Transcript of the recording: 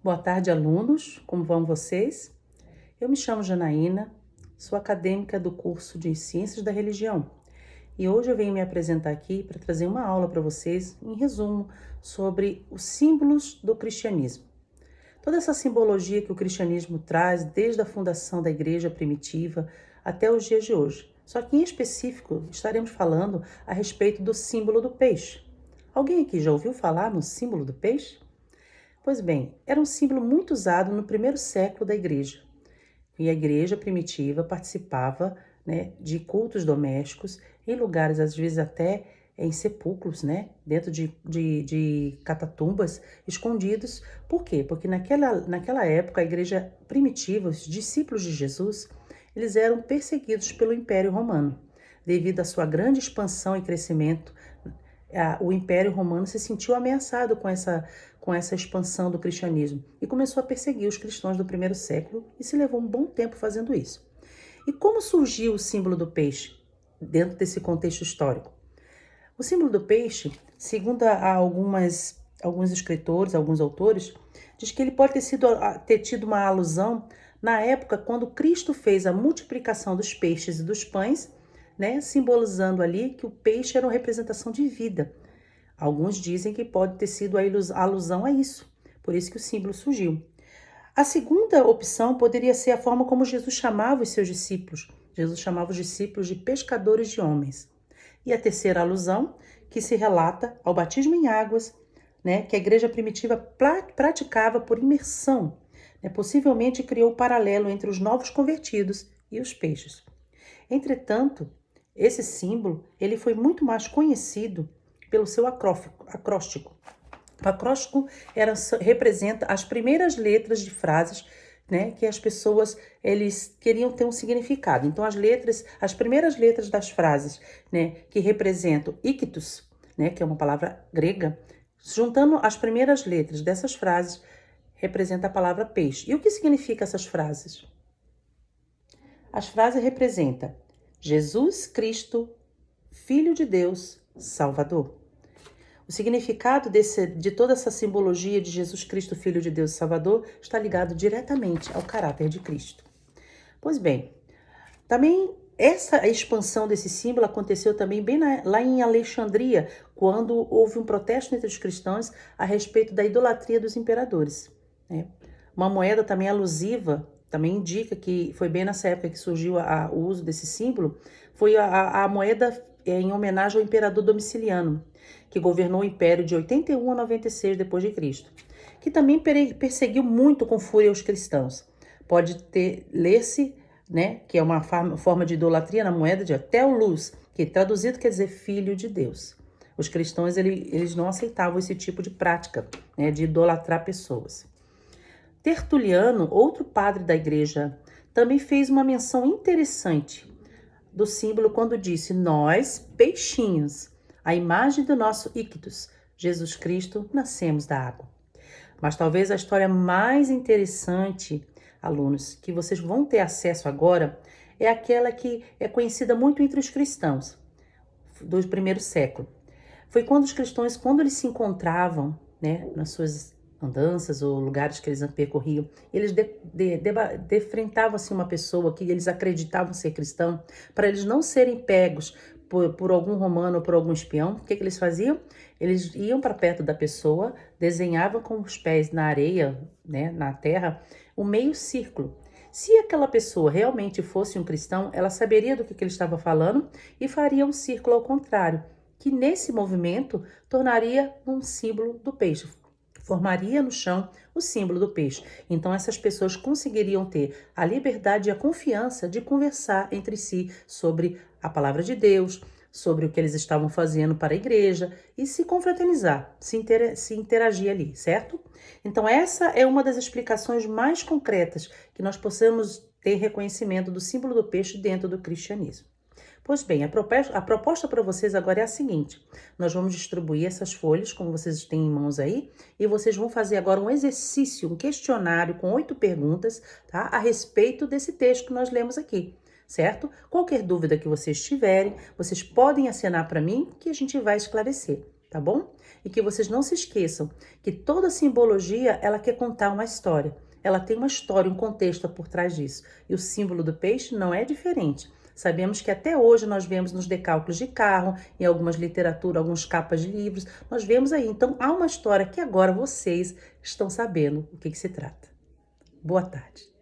Boa tarde, alunos. Como vão vocês? Eu me chamo Janaína, sou acadêmica do curso de Ciências da Religião e hoje eu venho me apresentar aqui para trazer uma aula para vocês, em resumo, sobre os símbolos do cristianismo. Toda essa simbologia que o cristianismo traz desde a fundação da igreja primitiva até os dias de hoje. Só que em específico estaremos falando a respeito do símbolo do peixe. Alguém aqui já ouviu falar no símbolo do peixe? Pois bem, era um símbolo muito usado no primeiro século da igreja. E a igreja primitiva participava, de cultos domésticos, em lugares, às vezes até em sepulcros, dentro de catatumbas, escondidos. Por quê? Porque naquela época, a igreja primitiva, os discípulos de Jesus, eles eram perseguidos pelo Império Romano. Devido à sua grande expansão e crescimento, o Império Romano se sentiu ameaçado com essa expansão do cristianismo e começou a perseguir os cristãos do primeiro século e se levou um bom tempo fazendo isso. E como surgiu o símbolo do peixe dentro desse contexto histórico? O símbolo do peixe, segundo alguns escritores, alguns autores, diz que ele pode ter tido uma alusão na época quando Cristo fez a multiplicação dos peixes e dos pães, simbolizando ali que o peixe era uma representação de vida. Alguns dizem que pode ter sido a alusão a isso, por isso que o símbolo surgiu. A segunda opção poderia ser a forma como Jesus chamava os seus discípulos. Jesus chamava os discípulos de pescadores de homens. E a terceira alusão, que se relata ao batismo em águas, que a igreja primitiva praticava por imersão. Possivelmente criou o paralelo entre os novos convertidos e os peixes. Entretanto, esse símbolo ele foi muito mais conhecido pelo seu acróstico. O acróstico representa as primeiras letras de frases, que as pessoas eles queriam ter um significado. Então, as primeiras letras das frases, que representam ictus, que é uma palavra grega, juntando as primeiras letras dessas frases, representa a palavra peixe. E o que significa essas frases? As frases representam Jesus Cristo, Filho de Deus, Salvador. O significado de toda essa simbologia de Jesus Cristo, Filho de Deus e Salvador, está ligado diretamente ao caráter de Cristo. Pois bem, também essa expansão desse símbolo aconteceu também bem lá em Alexandria, quando houve um protesto entre os cristãos a respeito da idolatria dos imperadores. Uma moeda também alusiva, também indica que foi bem nessa época que surgiu o uso desse símbolo, foi a moeda em homenagem ao imperador Domiciliano, que governou o império de 81 a 96 d.C., que também perseguiu muito com fúria os cristãos. Pode ler-se, que é uma forma de idolatria na moeda de Theolus, que traduzido quer dizer filho de Deus. Os cristãos eles não aceitavam esse tipo de prática, de idolatrar pessoas. Tertuliano, outro padre da igreja, também fez uma menção interessante do símbolo quando disse: nós, peixinhos, a imagem do nosso ictus, Jesus Cristo, nascemos da água. Mas talvez a história mais interessante, alunos, que vocês vão ter acesso agora, é aquela que é conhecida muito entre os cristãos do primeiro século. Foi quando os cristãos, quando eles se encontravam, nas suas andanças ou lugares que eles percorriam, eles defrontavam assim, uma pessoa que eles acreditavam ser cristão, para eles não serem pegos por algum romano ou por algum espião. O que eles faziam? Eles iam para perto da pessoa, desenhavam com os pés na areia, na terra, um meio círculo. Se aquela pessoa realmente fosse um cristão, ela saberia do que ele estava falando e faria um círculo ao contrário, que nesse movimento tornaria um símbolo do peixe, formaria no chão o símbolo do peixe. Então essas pessoas conseguiriam ter a liberdade e a confiança de conversar entre si sobre a palavra de Deus, sobre o que eles estavam fazendo para a igreja e se confraternizar, se interagir ali, certo? Então essa é uma das explicações mais concretas que nós possamos ter reconhecimento do símbolo do peixe dentro do cristianismo. Pois bem, a proposta para vocês agora é a seguinte: nós vamos distribuir essas folhas, como vocês têm em mãos aí, e vocês vão fazer agora um exercício, um questionário com 8 perguntas, tá? A respeito desse texto que nós lemos aqui, certo? Qualquer dúvida que vocês tiverem, vocês podem acenar para mim que a gente vai esclarecer. tá bom? E que vocês não se esqueçam que toda simbologia, ela quer contar uma história. Ela tem uma história, um contexto por trás disso. E o símbolo do peixe não é diferente. Sabemos que até hoje nós vemos nos decálculos de carro, em algumas literaturas, algumas capas de livros, nós vemos aí. Então, há uma história que agora vocês estão sabendo o que se trata. Boa tarde.